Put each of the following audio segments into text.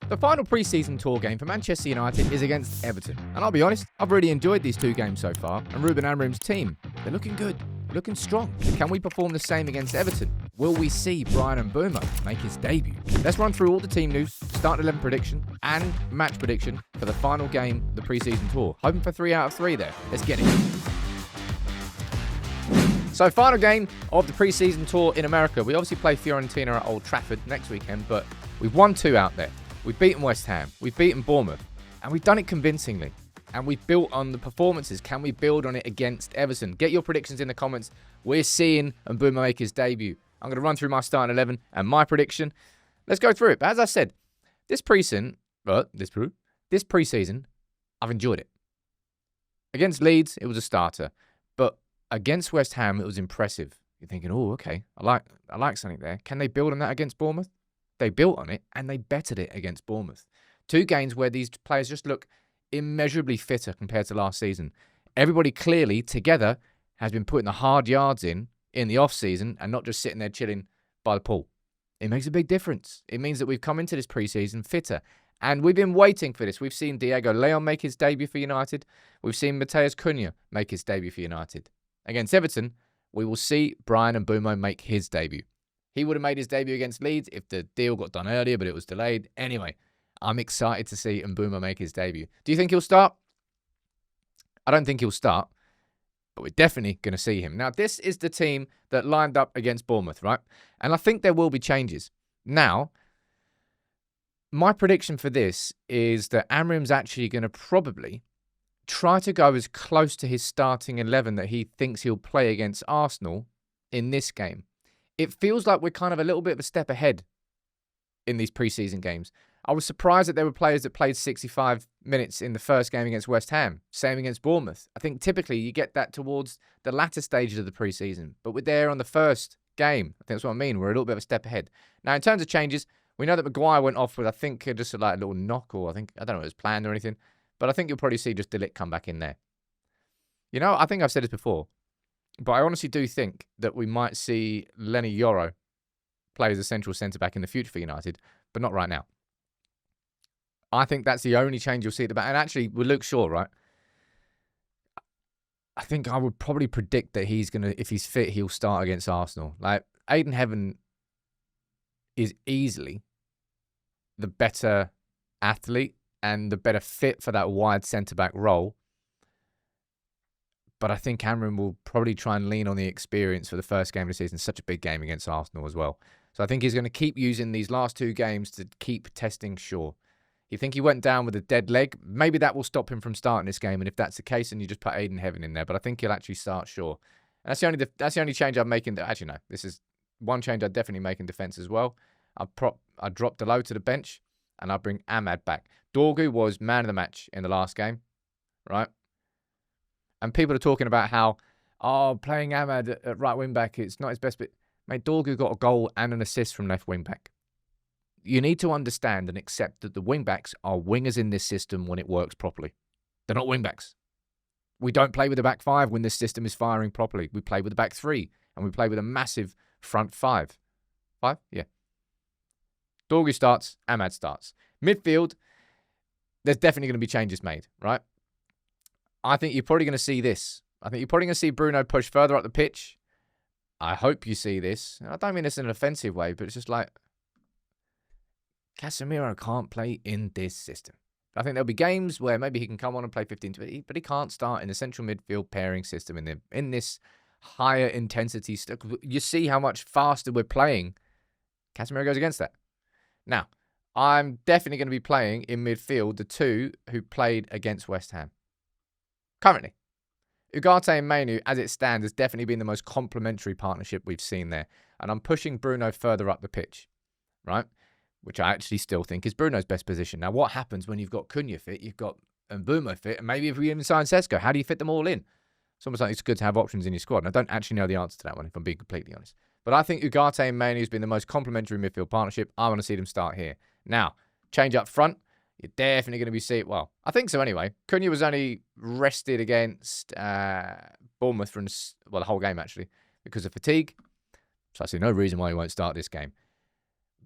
The final pre-season tour game for Manchester United is against Everton. And I'll be honest, I've really enjoyed these two games so far. And Ruben Amorim's team, they're looking good, looking strong. Can we perform the same against Everton? Will we see Bryan Mbeumo make his debut? Let's run through all the team news, start 11 prediction, and match prediction for the final game of the pre-season tour. Hoping for 3 out of 3 there. Let's get it. So, final game of the pre-season tour in America. We obviously play Fiorentina at Old Trafford next weekend, but we've won 2 out there. We've beaten West Ham, we've beaten Bournemouth, and we've done it convincingly. And we've built on the performances. Can we build on it against Everton? Get your predictions in the comments. We're seeing Mbeumo make his debut. I'm going to run through my starting 11 and my prediction. Let's go through it. But as I said, this pre-season, I've enjoyed it. Against Leeds, it was a starter. But against West Ham, it was impressive. You're thinking, oh, okay, I like something there. Can they build on that against Bournemouth? They built on it, and they bettered it against Bournemouth. 2 games where these players just look immeasurably fitter compared to last season. Everybody clearly, together, has been putting the hard yards in the off-season and not just sitting there chilling by the pool. It makes a big difference. It means that we've come into this pre-season fitter. And we've been waiting for this. We've seen Diego Leon make his debut for United. We've seen Cunha make his debut for United. Against Everton, we will see Bryan Mbeumo make his debut. He would have made his debut against Leeds if the deal got done earlier, but it was delayed. Anyway, I'm excited to see Mbeumo make his debut. Do you think he'll start? I don't think he'll start, but we're definitely going to see him. Now, this is the team that lined up against Bournemouth, right? And I think there will be changes. Now, my prediction for this is that Amorim's actually going to probably try to go as close to his starting 11 that he thinks he'll play against Arsenal in this game. It feels like we're kind of a little bit of a step ahead in these preseason games. I was surprised that there were players that played 65 minutes in the first game against West Ham. Same against Bournemouth. I think typically you get that towards the latter stages of the preseason. But we're there on the first game. I think that's what I mean. We're a little bit of a step ahead. Now, in terms of changes, we know that Maguire went off with, I think, just like a little knock, or I don't know if it was planned or anything. But I think you'll probably see just De Ligt come back in there. You know, I think I've said this before, but I honestly do think that we might see Lenny Yoro play as a central centre-back in the future for United, but not right now. I think that's the only change you'll see at the back. And actually, with Luke Shaw, right, I think I would probably predict that he's going to, if he's fit, he'll start against Arsenal. Like, Aiden Heaven is easily the better athlete and the better fit for that wide centre-back role. But I think Amorim will probably try and lean on the experience for the first game of the season. Such a big game against Arsenal as well. So I think he's going to keep using these last 2 games to keep testing Shaw. You think he went down with a dead leg? Maybe that will stop him from starting this game. And if that's the case, then you just put Aiden Heaven in there. But I think he'll actually start Shaw. And that's the only change I'm making. Actually, no. This is one change I'd definitely make in defence as well. I drop Delo to the bench, and I bring Ahmad back. Dorgu was man of the match in the last game, right? And people are talking about how, playing Ahmad at right wing back, it's not his best. But mate, Dorgu got a goal and an assist from left wing back. You need to understand and accept that the wing backs are wingers in this system when it works properly. They're not wing backs. We don't play with the back 5 when this system is firing properly. We play with the back 3, and we play with a massive front 5. 5? Yeah. Dorgu starts, Ahmad starts. Midfield, there's definitely going to be changes made, right? I think you're probably going to see this. I think you're probably going to see Bruno push further up the pitch. I hope you see this. I don't mean this in an offensive way, but it's just like, Casemiro can't play in this system. I think there'll be games where maybe he can come on and play 15-20, but he can't start in the central midfield pairing system in this higher intensity stuff. You see how much faster we're playing. Casemiro goes against that. Now, I'm definitely going to be playing in midfield the 2 who played against West Ham. Currently, Ugarte and Mainu, as it stands, has definitely been the most complementary partnership we've seen there. And I'm pushing Bruno further up the pitch, right? Which I actually still think is Bruno's best position. Now, what happens when you've got Cunha fit, you've got Mbeumo fit, and maybe if we even sign Sesko, how do you fit them all in? It's almost like it's good to have options in your squad. And I don't actually know the answer to that one, if I'm being completely honest. But I think Ugarte and Mainu has been the most complementary midfield partnership. I want to see them start here. Now, change up front. You're definitely going to be seeing, well, I think so anyway. Cunha was only rested against Bournemouth for the whole game, actually, because of fatigue. So I see no reason why he won't start this game.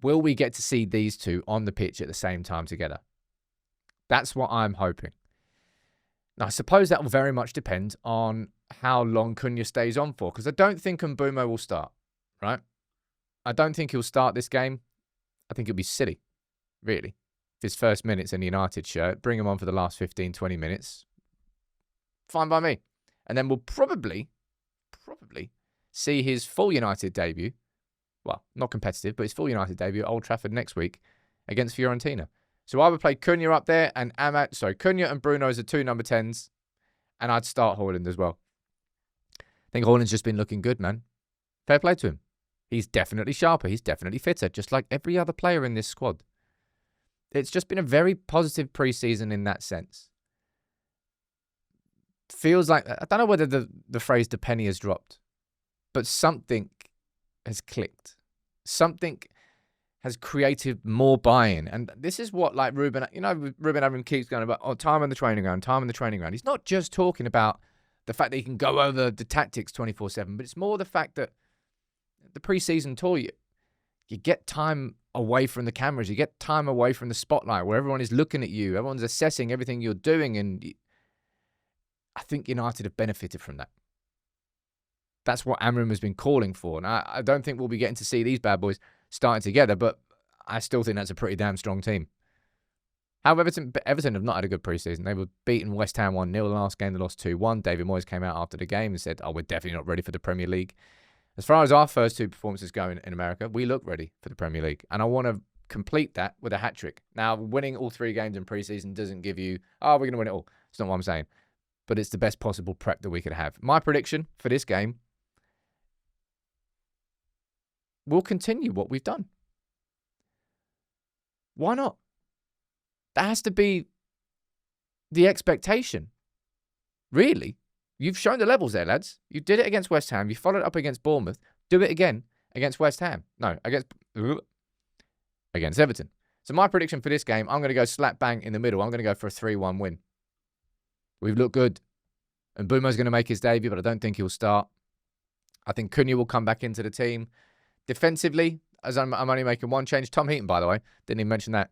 Will we get to see these two on the pitch at the same time together? That's what I'm hoping. Now, I suppose that will very much depend on how long Cunha stays on for, because I don't think Mbeumo will start, right? I don't think he'll start this game. I think it'll be silly, really. His first minutes in the United shirt, bring him on for the last 15, 20 minutes. Fine by me. And then we'll probably see his full United debut. Well, not competitive, but his full United debut at Old Trafford next week against Fiorentina. So I would play Cunha up there and Cunha and Bruno as the two number 10s. And I'd start Haaland as well. I think Haaland's just been looking good, man. Fair play to him. He's definitely sharper. He's definitely fitter, just like every other player in this squad. It's just been a very positive preseason in that sense. Feels like, I don't know whether the phrase the penny has dropped, but something has clicked. Something has created more buy-in. And this is what, like, Ruben Amorim keeps going about, time on the training ground, time on the training ground. He's not just talking about the fact that he can go over the tactics 24/7, but it's more the fact that the preseason tour, you get time away from the cameras. You get time away from the spotlight where everyone is looking at you. Everyone's assessing everything you're doing. And I think United have benefited from that. That's what Amorim has been calling for. And I don't think we'll be getting to see these bad boys starting together, but I still think that's a pretty damn strong team. However, Everton have not had a good preseason. They were beaten West Ham 1-0 the last game. They lost 2-1. David Moyes came out after the game and said, we're definitely not ready for the Premier League. As far as our first two performances go in America, we look ready for the Premier League. And I want to complete that with a hat-trick. Now, winning all 3 games in preseason doesn't give you, we're going to win it all. It's not what I'm saying. But it's the best possible prep that we could have. My prediction for this game, we'll continue what we've done. Why not? That has to be the expectation. Really? You've shown the levels there, lads. You did it against West Ham. You followed it up against Bournemouth. Do it again against West Ham. No, against Everton. So my prediction for this game, I'm going to go slap bang in the middle. I'm going to go for a 3-1 win. We've looked good. And Mbeumo's going to make his debut, but I don't think he'll start. I think Cunha will come back into the team. Defensively, as I'm only making one change. Tom Heaton, by the way. Didn't even mention that.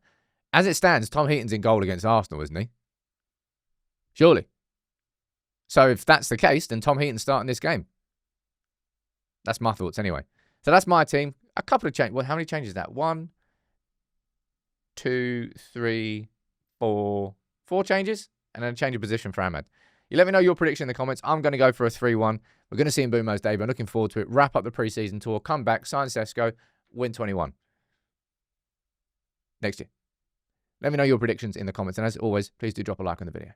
As it stands, Tom Heaton's in goal against Arsenal, isn't he? Surely. So if that's the case, then Tom Heaton's starting this game. That's my thoughts anyway. So that's my team. A couple of changes. Well, how many changes is that? 1, 2, 3, 4. 4 changes? And then a change of position for Ahmad. You let me know your prediction in the comments. I'm going to go for a 3-1. We're going to see Mbeumo's debut. I'm looking forward to it. Wrap up the preseason tour. Come back. Sign Sesko. Win 21. Next year. Let me know your predictions in the comments. And as always, please do drop a like on the video.